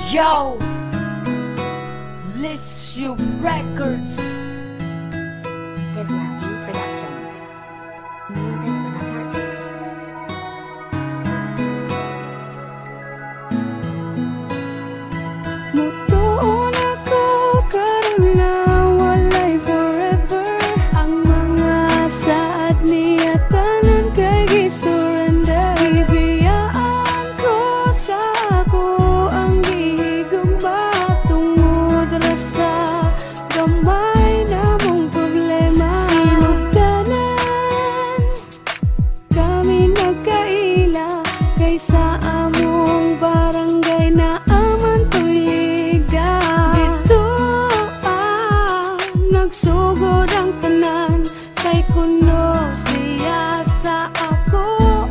Yo, Lissue Records. Dislati Productions. Music with a heartbeat. Mutuon ako karon na walay forever. Ang mga saad niya tanan kay gisurrender. Ibiyaan ko sa ako ang gihigugma tungod ra sa gamay namong problema. Sinugdanan kami nagkaila kaysa among barangay na aman tuliga. Dito nagsugod ang tanan kay kuno siya sa ako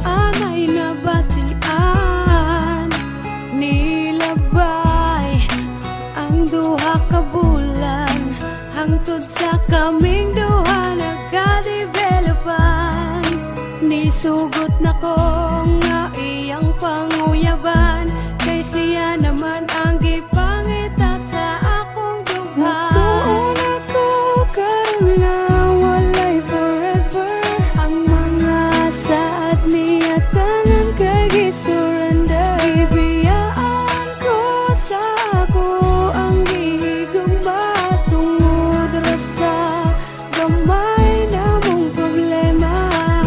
anay nabatian. Nilabay ang duha ka bulan hangtod sa kaming duha nagka-developan. Nisugot na ko nga iyang panguyaban kay siya naman ang gipangita sa akong dughan. Mutuon ako karon na walay forever. Ang mga saad niya tanan kay gisurrender. Ibiyaan ko sa ako ang gihigugma tungod ra sa gamay namong problema.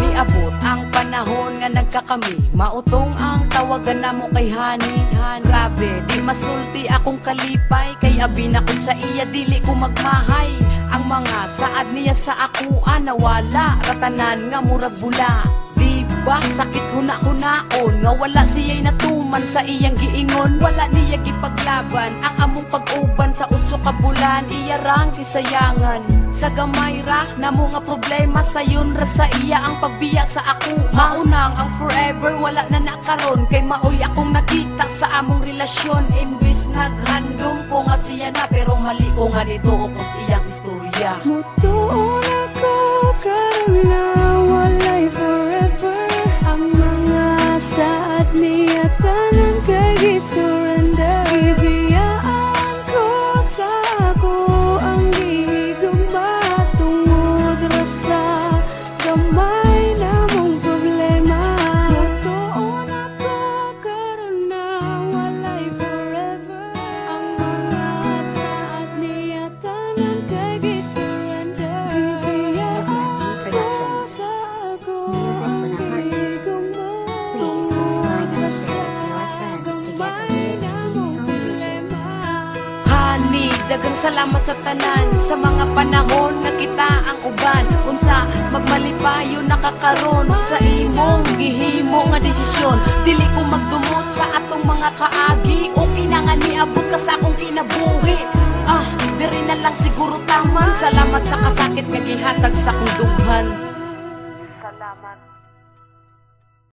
Niabot ang panahon nga nagkakami, mautong ang tawagan namo kay Hani. Grabe, di masulti akong kalipay, kay abi na ko sa iya dili ko magmahay. Ang mga saad niya sa akuan nawala, ratanan nga murag bula. Di ba sakit huna-hunaon nga wala siya'y natuman sa iyang giingon. Wala niya gipaglaban ang among pag-uban sa utso ka bulan. Iya rang kisayangan sa gamay ra na mga problema sayon ra sa iya ang pagbiya sa ako. Maunang ang forever wala na nakaron kay maoy akong nakita sa among relasyon. Imbis naghandom ko nga siya na pero mali ko nga nito upos iyang istorya. Mutuon ako karon na walay forever. Ang mga saad niya tanan kay gisurrender. Ibiyaan ko sa ako ang gihigugma tungod ra sa gamay namong problema. Mutuon ako karon na walay forever. Ang mga saad niya tanan kay gisurrender. Ibiyaan ko sa ako ang gihigugma Please subscribe and share with your friends to get amazing beats on YouTube. Hani, dagang salamat sa tanan sa mga panahon na kita ang uban. Unta magmalipayo nakakaron sa imong gihimo nga desisyon. Dili ko magdumot sa atong mga kaagi. Okay na nga niabot ka sa akong kinabuhi. Diri na lang siguro taman. Salamat sa kasakit nga gihatag sa akong dughan. Salamat.